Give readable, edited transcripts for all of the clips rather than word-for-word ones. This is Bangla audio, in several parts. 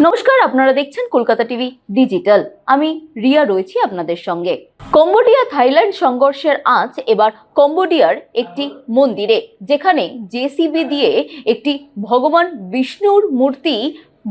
নমস্কার, আপনারা দেখছেন কলকাতা টিভি ডিজিটাল। আমি রিয়া রয়েছি আপনাদের সঙ্গে। কম্বোডিয়া থাইল্যান্ড সংঘর্ষের আঁচ এবার কম্বোডিয়ার একটি মন্দিরে, যেখানে জেসিবি দিয়ে একটি ভগবান বিষ্ণুর মূর্তি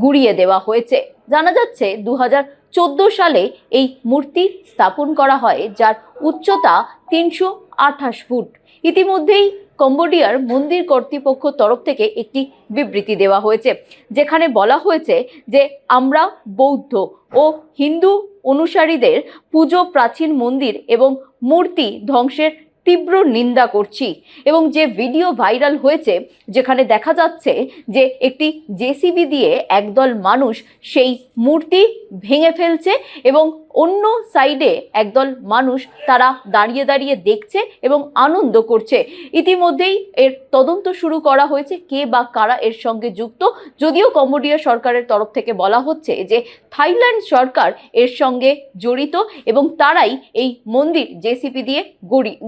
গুড়িয়ে দেওয়া হয়েছে। জানা যাচ্ছে 2014 সালে এই মূর্তি স্থাপন করা হয়, যার উচ্চতা 328 ফুট। ইতিমধ্যেই কম্বোডিয়ার মন্দির কর্তৃপক্ষ তরফ থেকে একটি বিবৃতি দেওয়া হয়েছে, যেখানে বলা হয়েছে যে আমরা বৌদ্ধ ও হিন্দু অনুসারীদের পুজো, প্রাচীন মন্দির এবং মূর্তি ধ্বংসের তীব্র নিন্দা করছি। এবং যে ভিডিও ভাইরাল হয়েছে, যেখানে দেখা যাচ্ছে যে একটি জেসিবি দিয়ে একদল মানুষ সেই মূর্তি ভেঙে ফেলছে এবং অন্য সাইডে একদল মানুষ তারা দাঁড়িয়ে দাঁড়িয়ে দেখছে এবং আনন্দ করছে। ইতিমধ্যেই এর তদন্ত শুরু করা হয়েছে, কে বা কারা এর সঙ্গে যুক্ত। যদিও কম্বোডিয়া সরকারের তরফ থেকে বলা হচ্ছে যে থাইল্যান্ড সরকার এর সঙ্গে জড়িত এবং তারাই এই মন্দির জেসিবি দিয়ে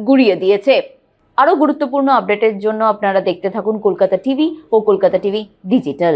গুড়িয়ে দিয়েছে। আরও গুরুত্বপূর্ণ আপডেটের জন্য আপনারা দেখতে থাকুন কলকাতা টিভি ও কলকাতা টিভি ডিজিটাল।